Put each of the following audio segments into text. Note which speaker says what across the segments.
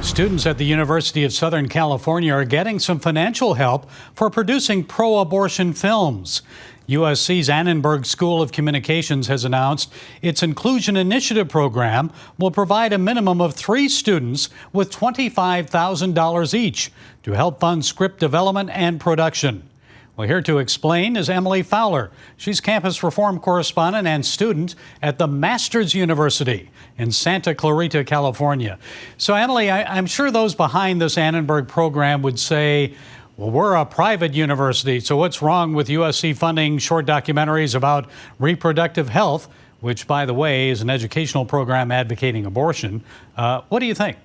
Speaker 1: Students at the University of Southern California are getting some financial help for producing pro-abortion films. USC's Annenberg School of Communications has announced its Inclusion Initiative program will provide a minimum of 3 students with $25,000 each to help fund script development and production. Well, here to explain is Emily Fowler. She's campus Reform Correspondent and student at the Masters University in Santa Clarita, California. So, Emily, I'm sure those behind this Annenberg program would say, well, we're a private university, so what's wrong with USC funding short documentaries about reproductive health, which, by the way, is an educational program advocating abortion? What do you think?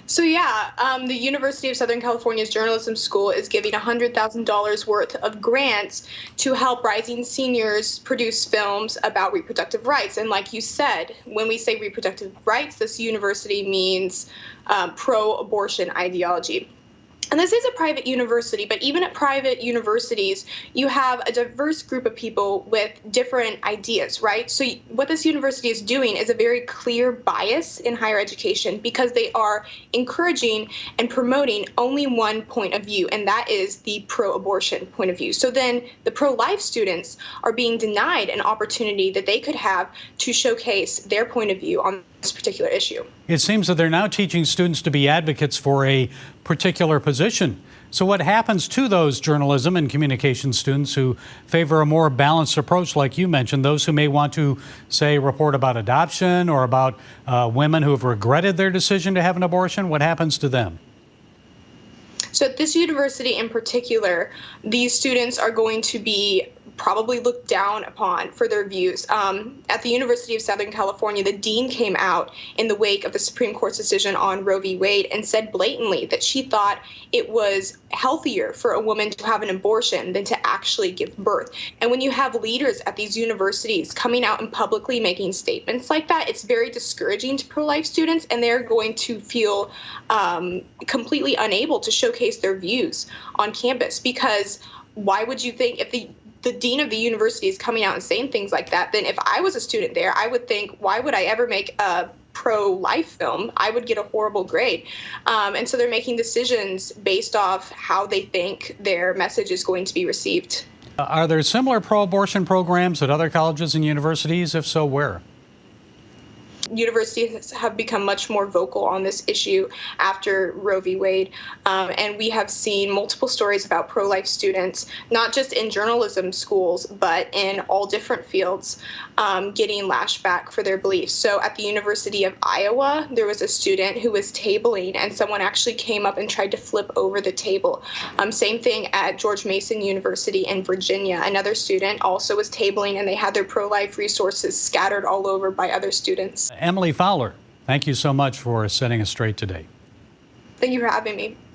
Speaker 2: So the University of Southern California's Journalism School is giving $100,000 worth of grants to help rising seniors produce films about reproductive rights. And like you said, when we say reproductive rights, this university means pro-abortion ideology. And this is a private university, but even at private universities, you have a diverse group of people with different ideas, right? So what this university is doing is a very clear bias in higher education because they are encouraging and promoting only one point of view, and that is the pro-abortion point of view. So then the pro-life students are being denied an opportunity that they could have to showcase their point of view on this particular issue.
Speaker 1: It seems that they're now teaching students to be advocates for a particular position. So what happens to those journalism and communication students who favor a more balanced approach, like you mentioned, those who may want to, say, report about adoption or about women who have regretted their decision to have an abortion? What happens to them?
Speaker 2: So at this university in particular, these students are going to be probably looked down upon for their views. At the University of Southern California, the dean came out in the wake of the Supreme Court's decision on Roe v. Wade and said blatantly that she thought it was healthier for a woman to have an abortion than to actually give birth. And when you have leaders at these universities coming out and publicly making statements like that, it's very discouraging to pro-life students, and they're going to feel completely unable to showcase their views on campus. Because why would you think, if the dean of the university is coming out and saying things like that, then if I was a student there, I would think, why would I ever make a pro-life film? I would get a horrible grade. And so they're making decisions based off how they think their message is going to be received.
Speaker 1: Are there similar pro-abortion programs at other colleges and universities? If so, where?
Speaker 2: Universities have become much more vocal on this issue after Roe v. Wade, and we have seen multiple stories about pro-life students, not just in journalism schools, but in all different fields, getting lashed back for their beliefs. So at the University of Iowa, there was a student who was tabling, and someone actually came up and tried to flip over the table. Same thing at George Mason University in Virginia. Another student also was tabling, and they had their pro-life resources scattered all over by other students.
Speaker 1: Emily Fowler, thank you so much for setting us straight today.
Speaker 2: Thank you for having me.